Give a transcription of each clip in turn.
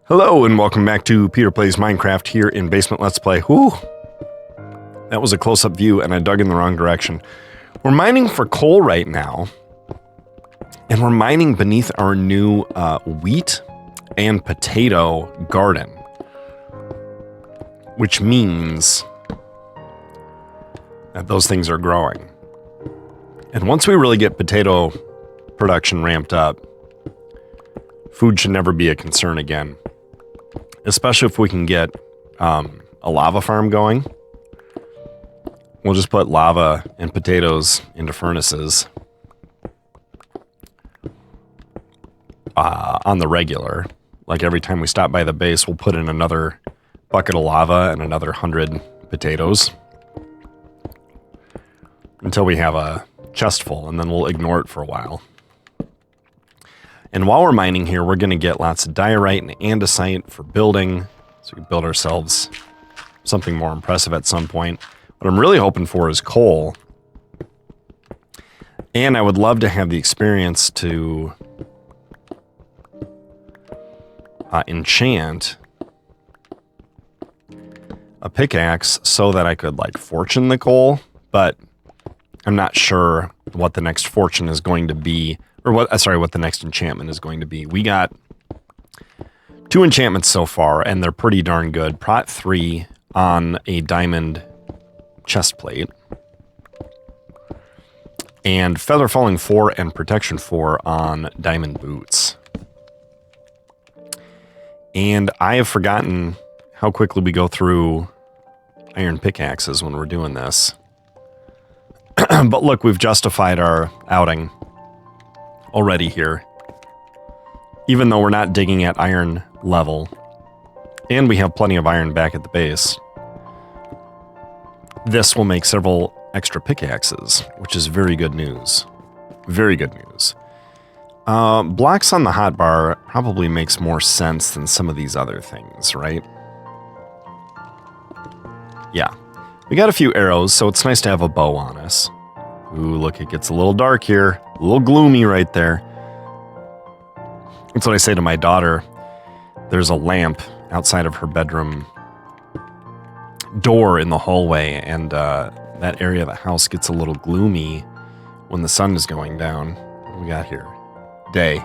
Hello and welcome back to Peter Plays Minecraft here in Basement Let's Play. Whew. That was a close-up view and I dug in the wrong direction. We're mining for coal right now. And we're mining beneath our new wheat and potato garden. Which means that those things are growing. And once we really get potato production ramped up, food should never be a concern again. Especially if we can get a lava farm going. We'll just put lava and potatoes into furnaces on the regular. Like every time we stop by the base, we'll put in another bucket of lava and another 100 potatoes. Until we have a chest full, and then we'll ignore it for a while. And while we're mining here, we're going to get lots of diorite and andesite for building, so we can build ourselves something more impressive at some point. What I'm really hoping for is coal. And I would love to have the experience to enchant a pickaxe so that I could, like, fortune the coal, but I'm not sure what the next fortune is going to be. Or what the next enchantment is going to be. We got 2 enchantments so far, and they're pretty darn good. Prot 3 on a diamond chest plate. And Feather Falling 4 and Protection 4 on diamond boots. And I have forgotten how quickly we go through iron pickaxes when we're doing this. But look, we've justified our outing already here, even though we're not digging at iron level, and we have plenty of iron back at the base. This will make several extra pickaxes, which is very good news. Very good news. Blocks on the hotbar probably makes more sense than some of these other things, right? Yeah. We got a few arrows, so it's nice to have a bow on us. Ooh, look, it gets a little dark here. A little gloomy right there. That's what I say to my daughter. There's a lamp outside of her bedroom door in the hallway, and that area of the house gets a little gloomy when the sun is going down. What do we got here? Day.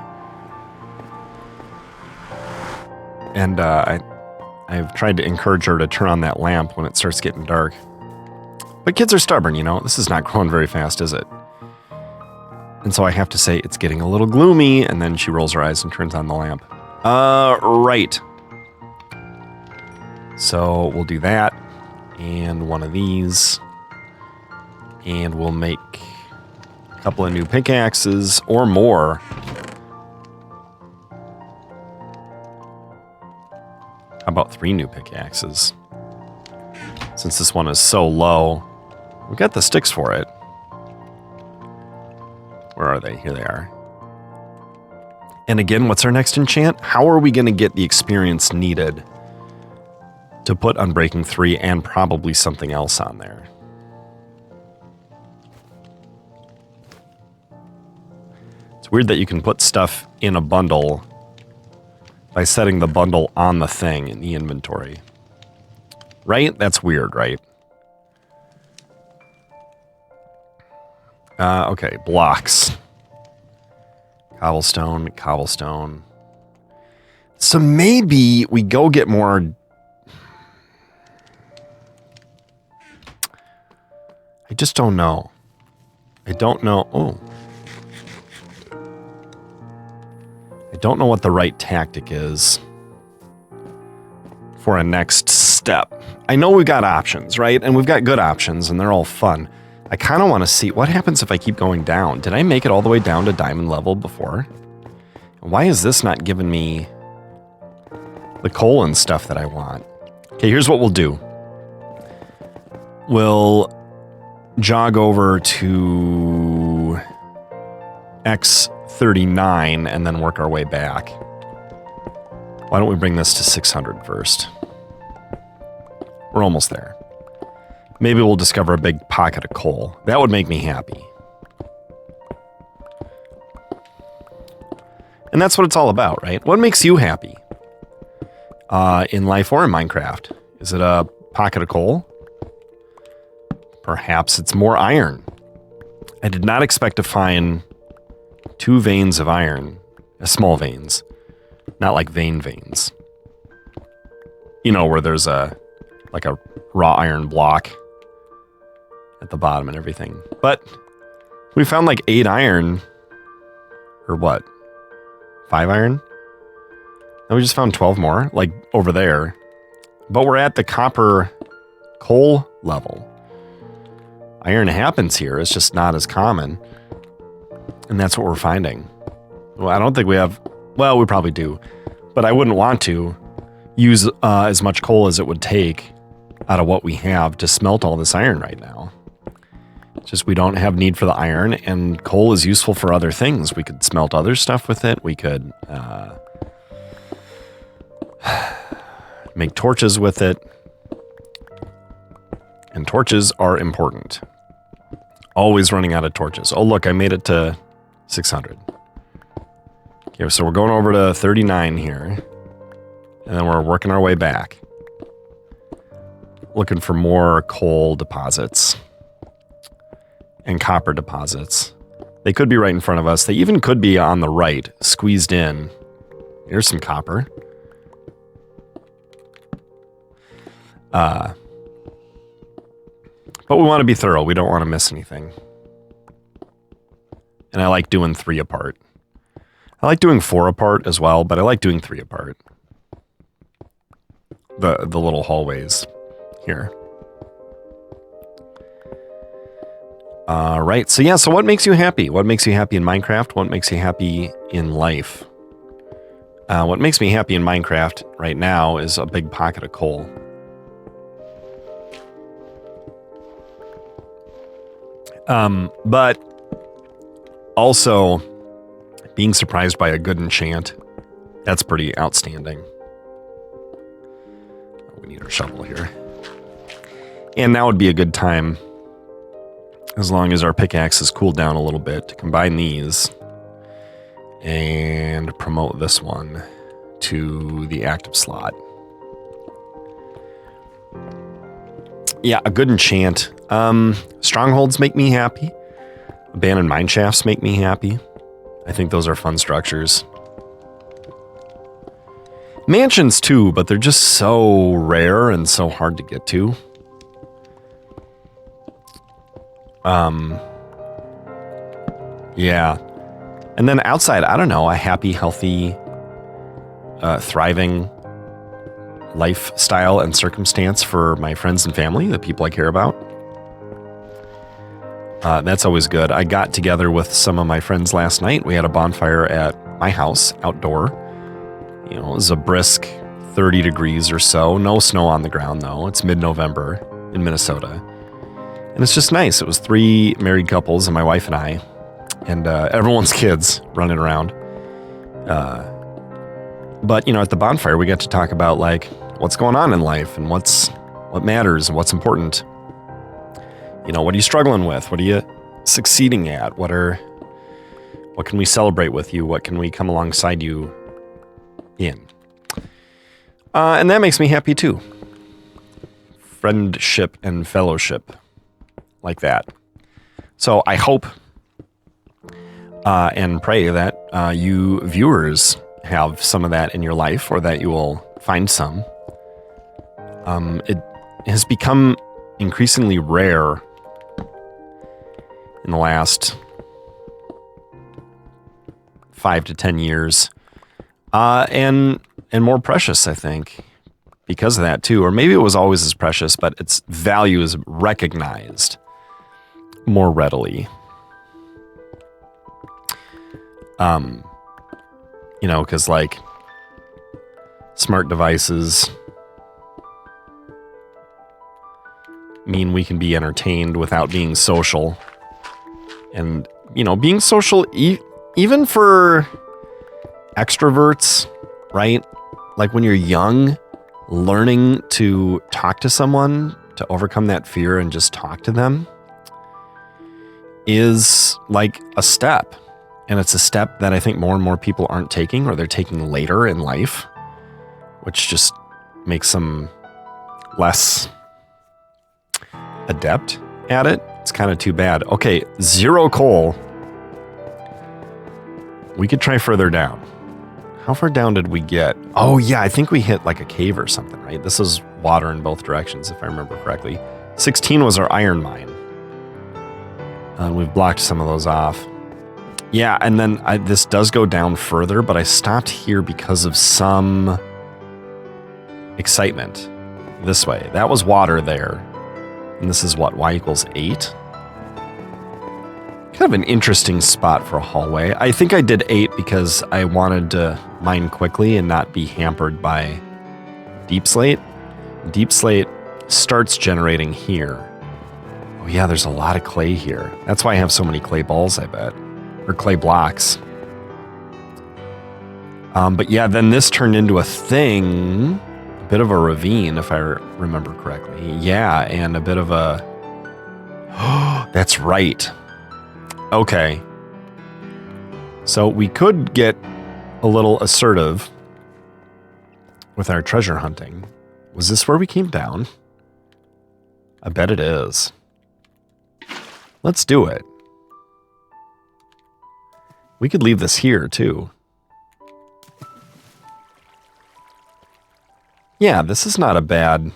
And I've tried to encourage her to turn on that lamp when it starts getting dark. But kids are stubborn, you know. This is not growing very fast, is it? And so I have to say, it's getting a little gloomy, and then she rolls her eyes and turns on the lamp. Right. So we'll do that, and one of these, and we'll make a couple of new pickaxes, or more. How about 3 new pickaxes? Since this one is so low, we got the sticks for it. Where are they? Here they are. And again, what's our next enchant? How are we going to get the experience needed to put Unbreaking 3 and probably something else on there? It's weird that you can put stuff in a bundle by setting the bundle on the thing in the inventory. Right? That's weird, right? Okay, blocks. Cobblestone, cobblestone. So maybe we go get more... I just don't know. I don't know... Oh. I don't know what the right tactic is for a next step. I know we've got options, right? And we've got good options, and they're all fun. I kind of want to see what happens if I keep going down. Did I make it all the way down to diamond level before? Why is this not giving me the coal and stuff that I want? Okay, here's what we'll do. We'll jog over to X39 and then work our way back. Why don't we bring this to 600 first? We're almost there. Maybe we'll discover a big pocket of coal. That would make me happy. And that's what it's all about, right? What makes you happy? in life or in Minecraft? Is it a pocket of coal? Perhaps it's more iron. I did not expect to find 2 veins of iron, small veins, not like veins. You know, where there's like a raw iron block at the bottom and everything. But we found like 8 iron, or what? 5 iron? And we just found 12 more, like over there. But we're at the copper coal level. Iron happens here, it's just not as common. And that's what we're finding. Well, I don't think we have, well, we probably do. But I wouldn't want to use as much coal as it would take out of what we have to smelt all this iron right now. It's just we don't have need for the iron, and coal is useful for other things. We could smelt other stuff with it. We could make torches with it. And torches are important. Always running out of torches. Oh, look, I made it to 600. Okay, so we're going over to 39 here. And then we're working our way back. Looking for more coal deposits. And copper deposits. They could be right in front of us. They even could be on the right, squeezed in. Here's some copper. But we want to be thorough. We don't want to miss anything. And I like doing 3 apart. I like doing 4 apart as well, but I like doing 3 apart. The little hallways here. Right. So yeah, so what makes you happy? What makes you happy in Minecraft? What makes you happy in life? What makes me happy in Minecraft right now is a big pocket of coal. But also being surprised by a good enchant. That's pretty outstanding. We need our shovel here. And now would be a good time, as long as our pickaxe has cooled down a little bit, to combine these and promote this one to the active slot. Yeah, a good enchant. Strongholds make me happy. Abandoned mine shafts make me happy. I think those are fun structures. Mansions too, but they're just so rare and so hard to get to. Yeah. And then outside, I don't know, a happy, healthy, thriving lifestyle and circumstance for my friends and family, the people I care about. That's always good. I got together with some of my friends last night. We had a bonfire at my house, outdoor. You know, it was a brisk 30 degrees or so. No snow on the ground, though. It's mid-November in Minnesota. And it's just nice. It was 3 married couples and my wife and I. And everyone's kids running around. But, you know, at the bonfire, we got to talk about, like, what's going on in life and what matters and what's important. You know, what are you struggling with? What are you succeeding at? What can we celebrate with you? What can we come alongside you in? And that makes me happy too. Friendship and fellowship like that. So I hope and pray that you viewers have some of that in your life, or that you will find some. It has become increasingly rare in the last 5 to 10 years, and more precious, I think, because of that too. Or maybe it was always as precious, but its value is recognized more readily. You know, because like smart devices mean we can be entertained without being social. And, you know, being social, even for extroverts, right? Like when you're young, learning to talk to someone, to overcome that fear and just talk to them is like a step. And it's a step that I think more and more people aren't taking, or they're taking later in life, which just makes them less adept at it. It's kind of too bad. Okay, 0 coal. We could try further down. How far down did we get? Oh yeah, I think we hit like a cave or something, right? This is water in both directions, if I remember correctly. 16 was our iron mine. We've blocked some of those off. Yeah, and then this does go down further, but I stopped here because of some excitement this way. That was water there. And this is what, y equals 8? Kind of an interesting spot for a hallway. I think I did 8 because I wanted to mine quickly and not be hampered by deep slate. Deep slate starts generating here. Oh yeah, there's a lot of clay here. That's why I have so many clay balls, I bet. Or clay blocks. But yeah, then this turned into a thing. A bit of a ravine, if I remember correctly. Yeah, and a bit of a... Oh, that's right. Okay. So we could get a little assertive with our treasure hunting. Was this where we came down? I bet it is. Let's do it. We could leave this here, too. Yeah, this is not a bad...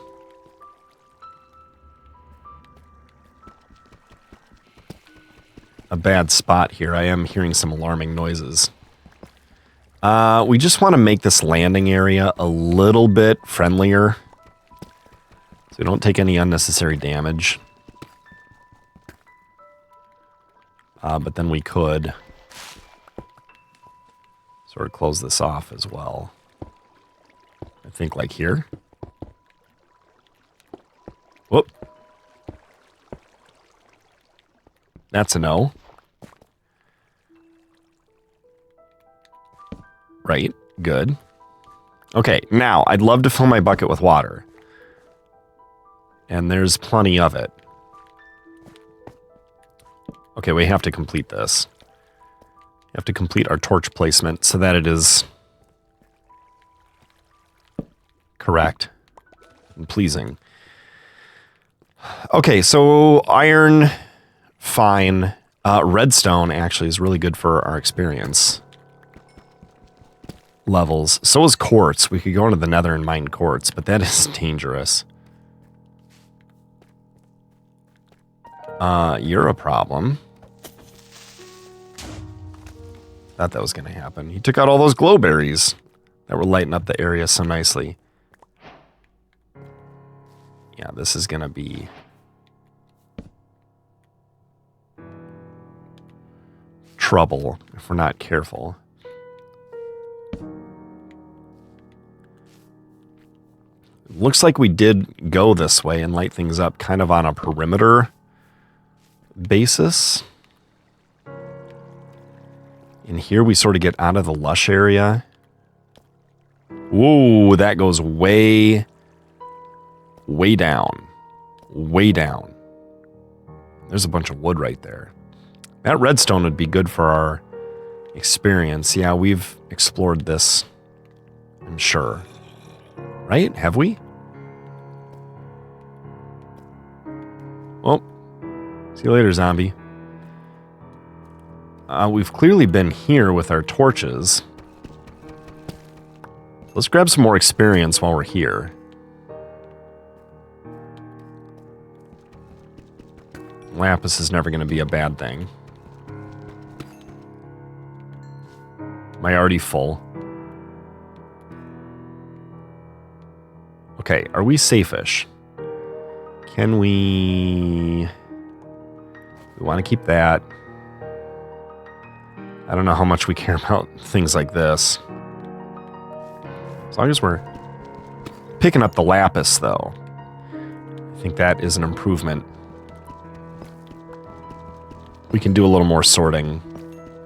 spot here. I am hearing some alarming noises. We just want to make this landing area a little bit friendlier, so we don't take any unnecessary damage. But then we could sort of close this off as well. I think like here. Whoop. That's a no. Right, good. Okay, now I'd love to fill my bucket with water. And there's plenty of it. Okay, we have to complete this. We have to complete our torch placement so that it is correct and pleasing. Okay, so iron, fine. Redstone actually is really good for our experience levels. So is quartz. We could go into the nether and mine quartz, but that is dangerous. You're a problem. Thought that was going to happen. He took out all those glowberries that were lighting up the area so nicely. Yeah, this is going to be trouble if we're not careful. Looks like we did go this way and light things up kind of on a perimeter basis. And here we sort of get out of the lush area. Whoa, that goes way, way down. Way down. There's a bunch of wood right there. That redstone would be good for our experience. Yeah, we've explored this, I'm sure. Right? Have we? Well, see you later, zombie. We've clearly been here with our torches. Let's grab some more experience while we're here. Lapis is never going to be a bad thing. Am I already full? Okay, are we safe-ish? Can we... We want to keep that. I don't know how much we care about things like this. As long as we're picking up the lapis, though. I think that is an improvement. We can do a little more sorting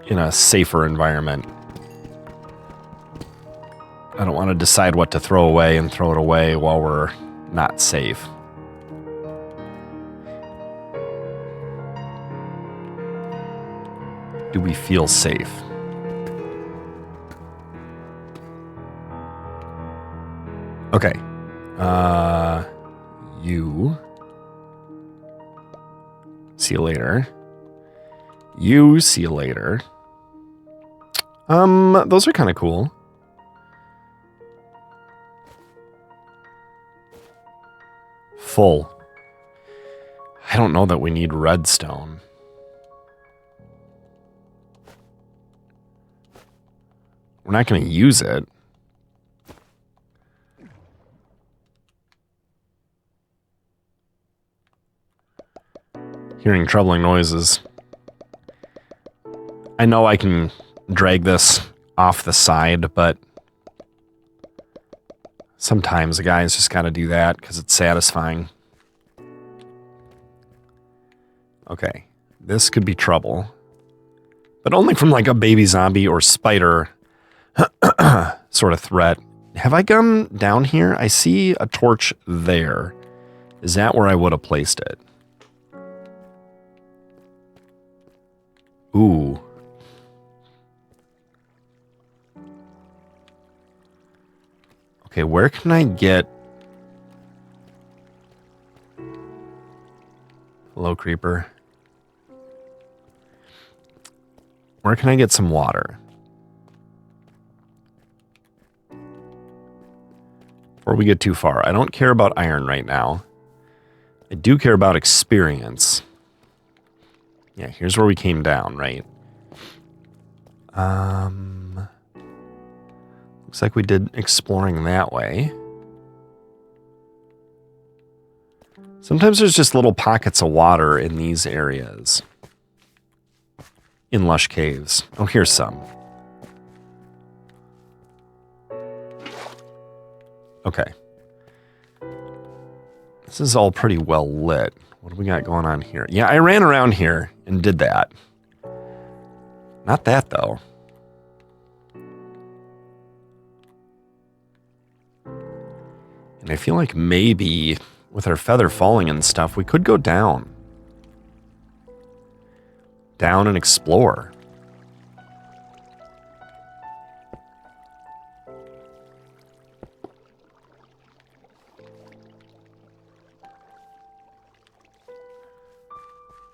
in a safer environment. I don't want to decide what to throw away and throw it away while we're not safe. Do we feel safe? Okay. You. See you later. You see you later. Those are kind of cool. Full. I don't know that we need redstone. We're not going to use it. Hearing troubling noises. I know I can drag this off the side, but sometimes a guy's just got to do that because it's satisfying. Okay, this could be trouble. But only from like a baby zombie or spider sort of threat. Have I gone down here? I see a torch there. Is that where I would have placed it? Ooh. Okay, where can I get... Hello, creeper. Where can I get some water? Before we get too far. I don't care about iron right now. I do care about experience. Yeah, here's where we came down, right? Looks like we did exploring that way. Sometimes there's just little pockets of water in these areas. In lush caves. Oh, here's some. Okay. This is all pretty well lit. What do we got going on here? Yeah, I ran around here and did that. Not that, though. And I feel like maybe with our feather falling and stuff, we could go down. Down and explore.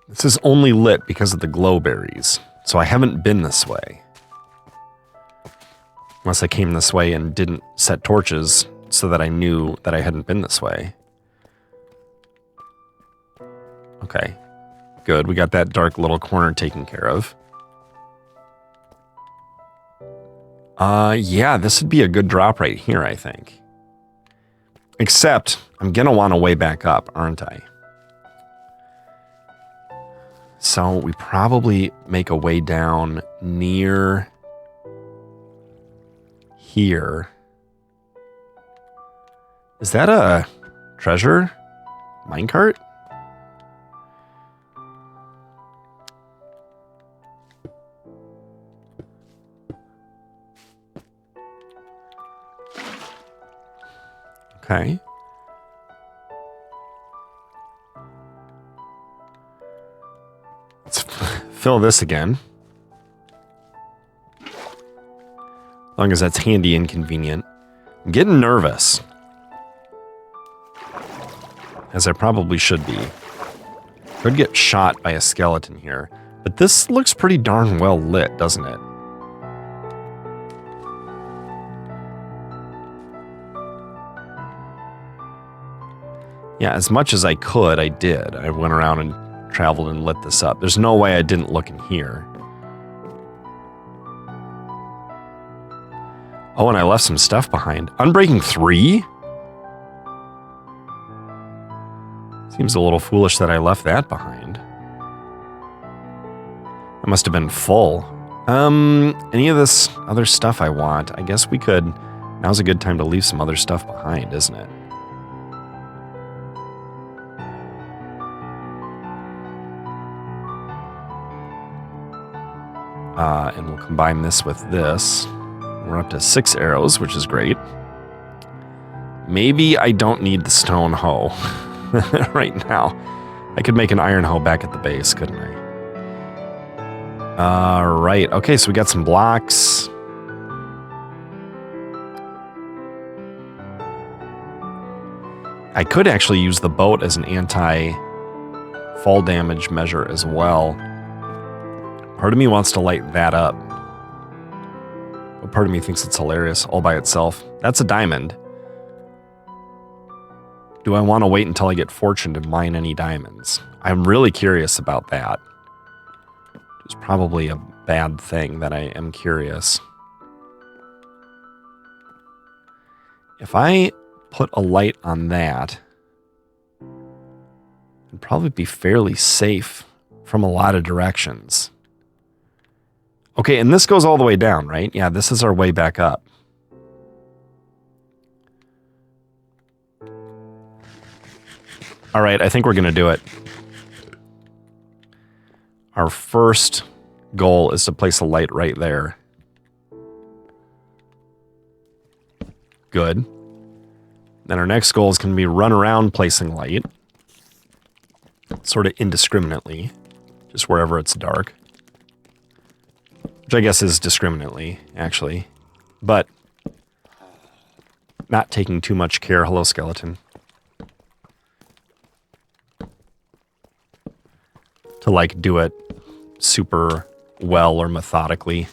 This is only lit because of the glow berries, so I haven't been this way. Unless I came this way and didn't set torches so that I knew that I hadn't been this way. Okay, good. We got that dark little corner taken care of. Yeah, this would be a good drop right here, I think. Except, I'm gonna want to way back up, aren't I? So we probably make a way down near here. Is that a treasure minecart? Okay. Let's fill this again. As long as that's handy and convenient. I'm getting nervous. As I probably should be. Could get shot by a skeleton here. But this looks pretty darn well lit, doesn't it? Yeah, as much as I could, I did. I went around and traveled and lit this up. There's no way I didn't look in here. Oh, and I left some stuff behind. Unbreaking 3? Seems a little foolish that I left that behind. It must have been full. Any of this other stuff I want, I guess we could... Now's a good time to leave some other stuff behind, isn't it? And we'll combine this with this. We're up to 6 arrows, which is great. Maybe I don't need the stone hoe right now. I could make an iron hoe back at the base, couldn't I? Right. Okay, so we got some blocks. I could actually use the boat as an anti-fall damage measure as well. Part of me wants to light that up. But part of me thinks it's hilarious all by itself. That's a diamond. Do I want to wait until I get fortune to mine any diamonds? I'm really curious about that. It's probably a bad thing that I am curious. If I put a light on that, it'd probably be fairly safe from a lot of directions. Okay, and this goes all the way down, right? Yeah, this is our way back up. All right, I think we're going to do it. Our first goal is to place a light right there. Good. Then our next goal is going to be run around placing light. Sort of indiscriminately. Just wherever it's dark. Which I guess is discriminately, actually. But not taking too much care. Hello, skeleton. To like do it super well or methodically.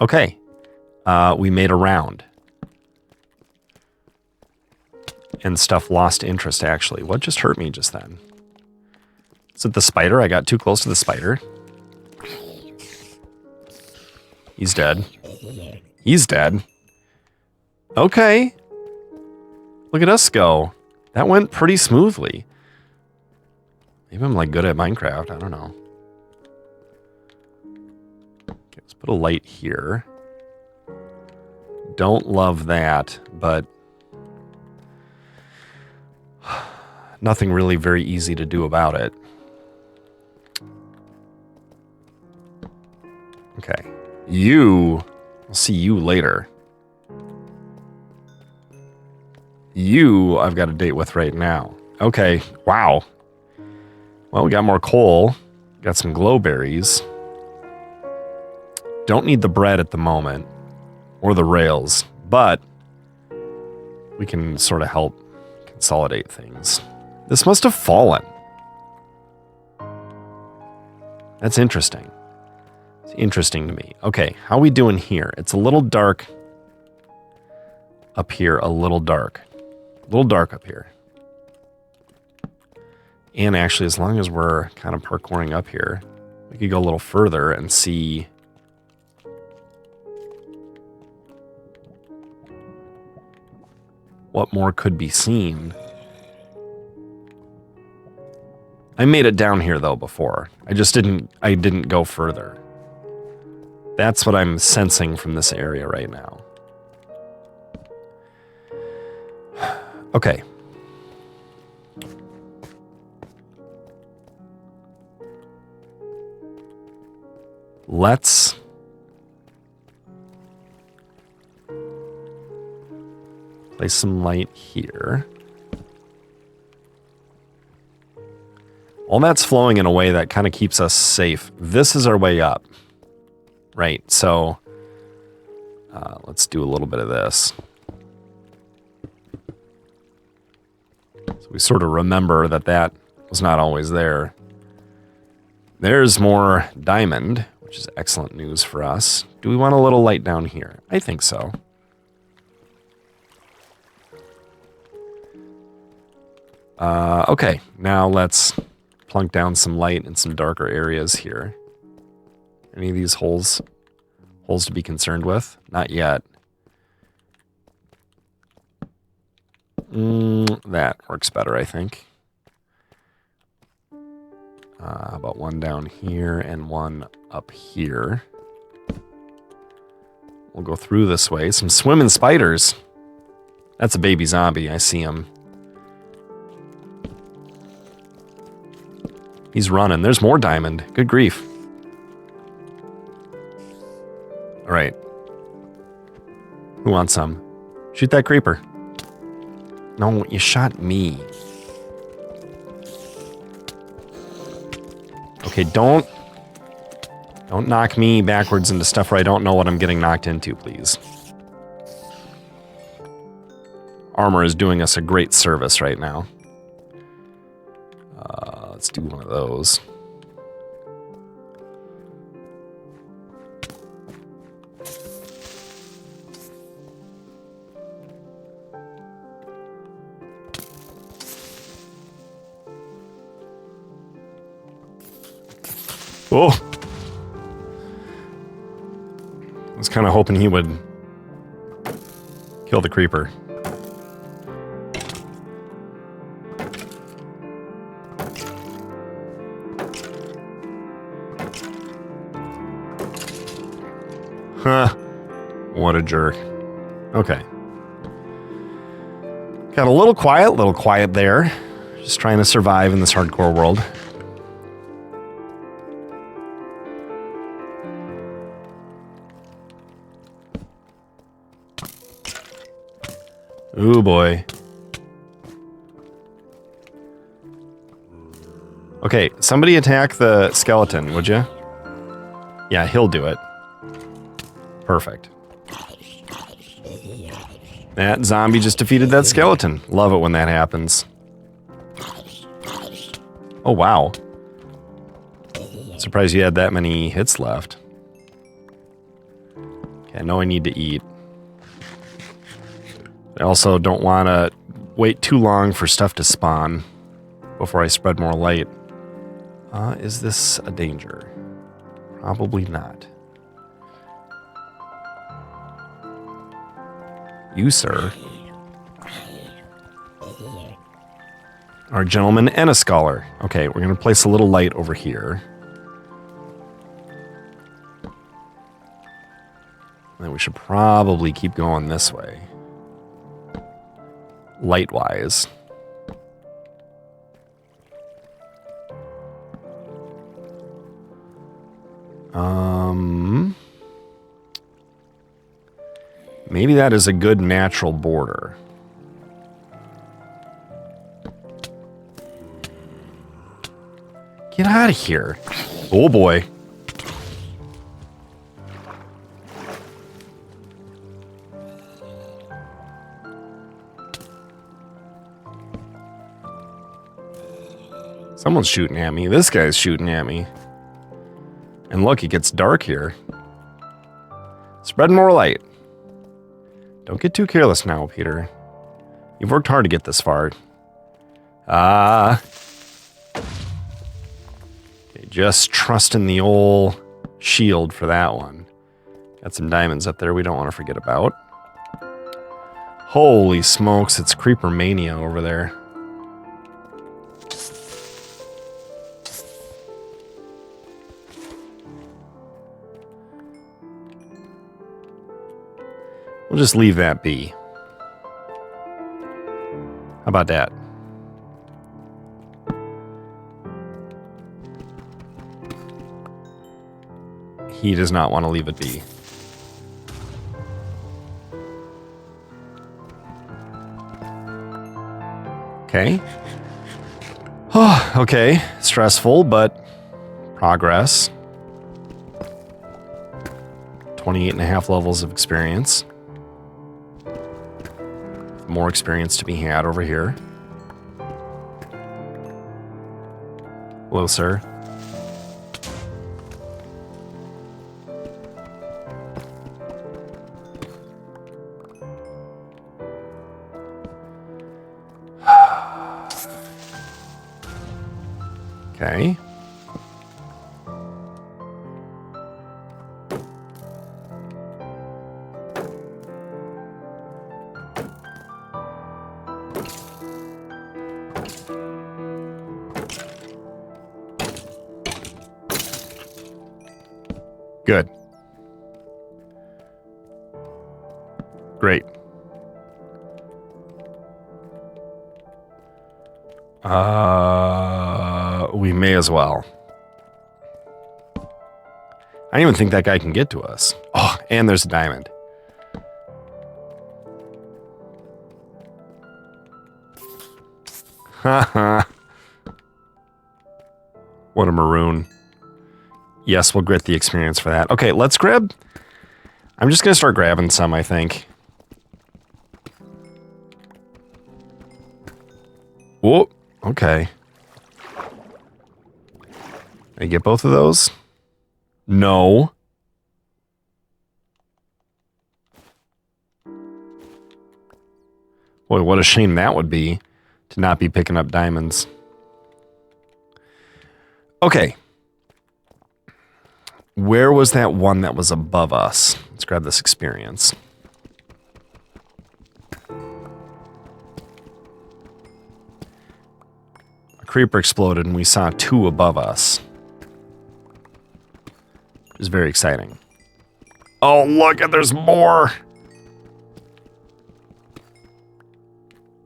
Okay. We made a round. And stuff lost interest, actually. What just hurt me just then? Is it the spider? I got too close to the spider. He's dead. He's dead. Okay. Look at us go. That went pretty smoothly. Maybe I'm like good at Minecraft. I don't know. Okay, let's put a light here. Don't love that, but nothing really very easy to do about it. Okay. I'll see you later. I've got a date with right now. Okay, wow. Well, we got more coal. Got some glowberries. Don't need the bread at the moment. Or the rails. But we can sort of help consolidate things. This must have fallen. That's interesting. It's interesting to me. Okay, how are we doing here? It's a little dark up here, a little dark. A little dark up here. And actually, as long as we're kind of parkouring up here, we could go a little further and see what more could be seen. I made it down here though before. I didn't go further. That's what I'm sensing from this area right now. Okay. Let's place some light here. All that's flowing in a way that kind of keeps us safe. This is our way up. Right, so let's do a little bit of this. So we sort of remember that that was not always there. There's more diamond, which is excellent news for us. Do we want a little light down here? I think so. Okay, now let's plunk down some light in some darker areas here. Any of these holes to be concerned with? Not yet. That works better, I think. About one down here and one up here. We'll go through this way. Some swimming spiders. That's a baby zombie. I see him. He's running. There's more diamond. Good grief. All right. Who wants some? Shoot that creeper. No, you shot me. Okay, don't Don't knock me backwards into stuff where I don't know what I'm getting knocked into, please. Armor is doing us a great service right now. Let's do one of those. Oh! I was kind of hoping he would kill the creeper. Huh. What a jerk. Okay. Got a little quiet there. Just trying to survive in this hardcore world. Ooh, boy. Okay, somebody attack the skeleton, would you? Yeah, he'll do it. Perfect. That zombie just defeated that skeleton. Love it when that happens. Oh, wow. Surprised you had that many hits left. Okay, I know I need to eat. I also don't want to wait too long for stuff to spawn before I spread more light. Is this a danger? Probably not. You, sir, are a gentleman and a scholar. Okay, we're going to place a little light over here. And we should probably keep going this way. Light-wise. Maybe that is a good natural border. Get out of here. Oh boy. Someone's shooting at me. This guy's shooting at me. And look, it gets dark here. Spread more light. Don't get too careless now, Peter. You've worked hard to get this far. Okay, just trusting the old shield for that one. Got some diamonds up there we don't want to forget about. Holy smokes, it's creeper mania over there. We'll just leave that be. How about that? He does not want to leave it be. Okay. Oh, okay. Stressful, but progress. 28.5 levels of experience. More experience to be had over here. Hello, sir. Okay. Good. Great. We may as well. I don't even think that guy can get to us. Oh, and there's a diamond. Haha. What a maroon. Yes, we'll grit the experience for that. Okay, let's grab... I'm just going to start grabbing some, I think. Whoa, okay. I get both of those? No. Boy, what a shame that would be to not be picking up diamonds. Okay. Where was that one that was above us? Let's grab this experience. A creeper exploded and we saw 2 above us. It was very exciting. Oh, look, and there's more!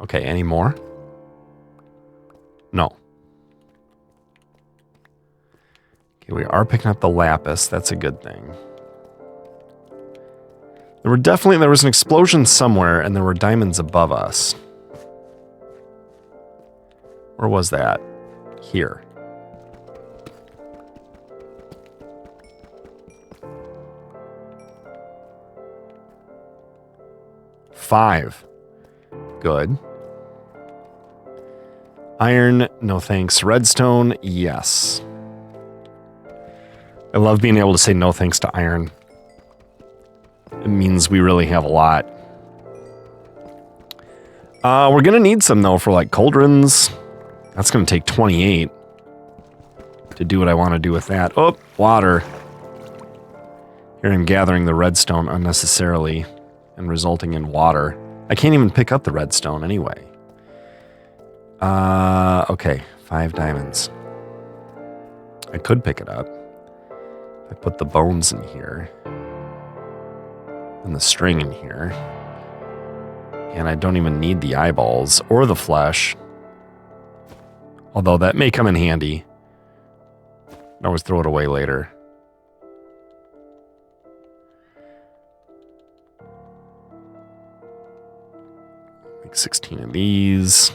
Okay, any more? No. Okay, we are picking up the lapis. That's a good thing. There was an explosion somewhere, and there were diamonds above us. Where was that? Here. Five. Good. Iron, no thanks. Redstone, yes. I love being able to say no thanks to iron. It means we really have a lot. We're gonna need some, though, for, like, cauldrons. That's gonna take 28 to do what I want to do with that. Oh, water. Here I'm gathering the redstone unnecessarily and resulting in water. I can't even pick up the redstone anyway. Okay, 5 diamonds. I could pick it up. I put the bones in here. And the string in here. And I don't even need the eyeballs or the flesh. Although that may come in handy. I always throw it away later. Make 16 of these.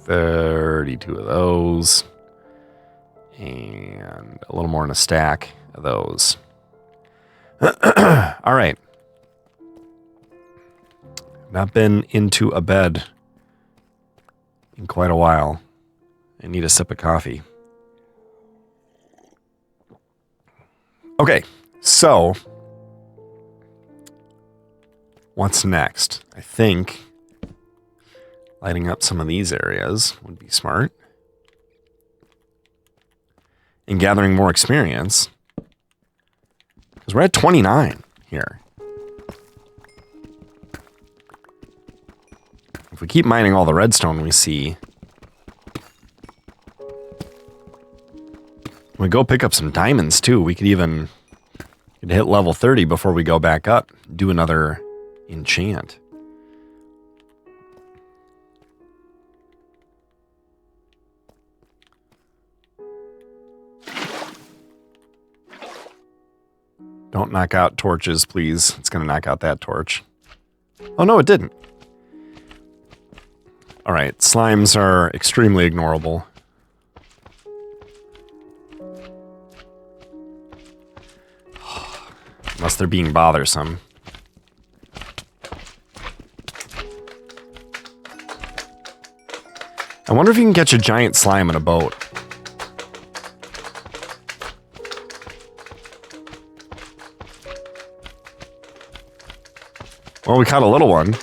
32 of those. And a little more in a stack of those. All right. Not been into a bed in quite a while. I need a sip of coffee. Okay, so what's next? I think lighting up some of these areas would be smart. And gathering more experience. Because we're at 29 here. If we keep mining all the redstone we see, we go pick up some diamonds too. We could even hit level 30 before we go back up. Do another enchant. Don't knock out torches, please. It's going to knock out that torch. Oh, no, it didn't. All right, slimes are extremely ignorable. Unless they're being bothersome. I wonder if you can catch a giant slime in a boat. Well, we caught a little one.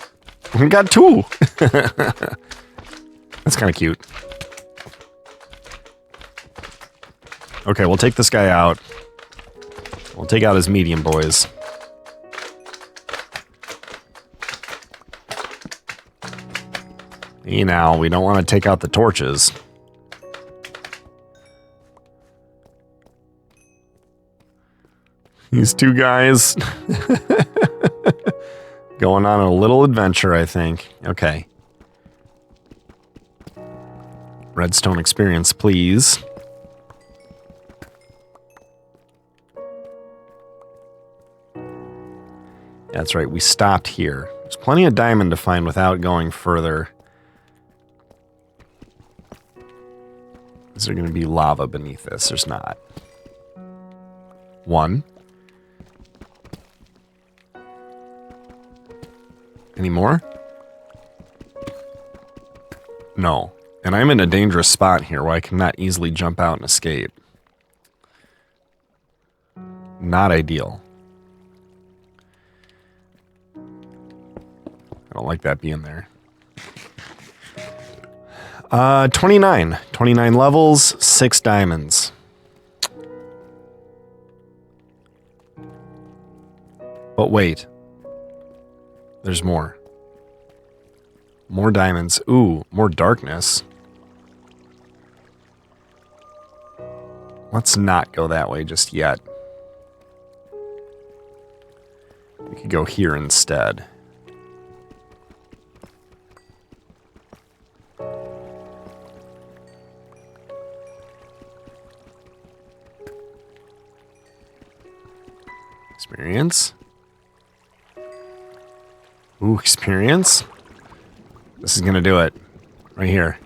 We got 2. That's kind of cute. Okay, we'll take this guy out. We'll take out his medium boys. Hey, now, we don't want to take out the torches. These 2 guys. Going on a little adventure, I think. Okay. Redstone experience, please. That's right, we stopped here. There's plenty of diamond to find without going further. Is there going to be lava beneath this? There's not. 1. Any more? No. And I'm in a dangerous spot here where I cannot easily jump out and escape. Not ideal. I don't like that being there. 29. 29 levels, 6 diamonds. But wait. There's more. More diamonds. Ooh, more darkness. Let's not go that way just yet. We could go here instead. Experience. Ooh, experience. This is gonna do it. Right here.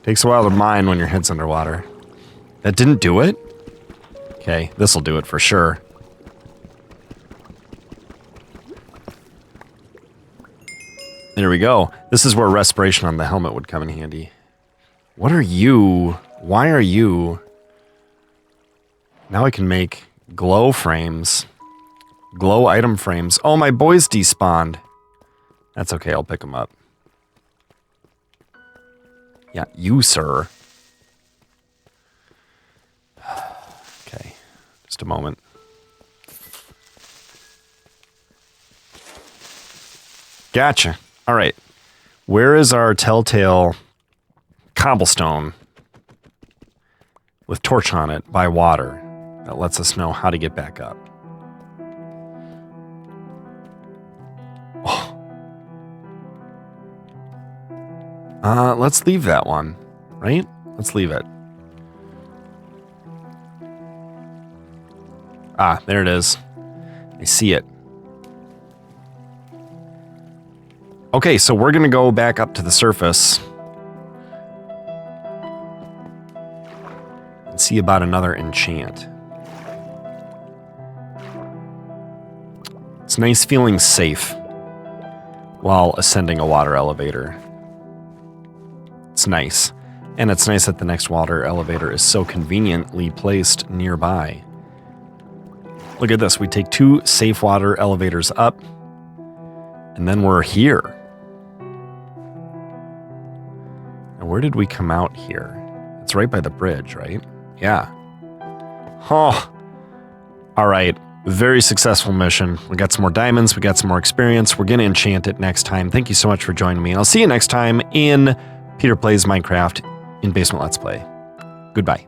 Takes a while to mine when your head's underwater. That didn't do it? Okay, this'll do it for sure. There we go. This is where respiration on the helmet would come in handy. What are you? Why are you? Now I can make glow frames. Glow item frames. Oh, my boys despawned. That's okay, I'll pick them up. Yeah, you, sir. Okay, just a moment. Gotcha. All right. Where is our telltale cobblestone with torch on it by water that lets us know how to get back up? Let's leave that one, right? Let's leave it. Ah, there it is. I see it. Okay, so we're going to go back up to the surface and see about another enchant. It's nice feeling safe while ascending a water elevator. It's nice. And it's nice that the next water elevator is so conveniently placed nearby. Look at this. We take 2 safe water elevators up, and then we're here. And where did we come out here? It's right by the bridge, right? Yeah. Oh. All right. Very successful mission. We got some more diamonds. We got some more experience. We're going to enchant it next time. Thank you so much for joining me. And I'll see you next time in Peter Plays Minecraft in Basement Let's Play. Goodbye.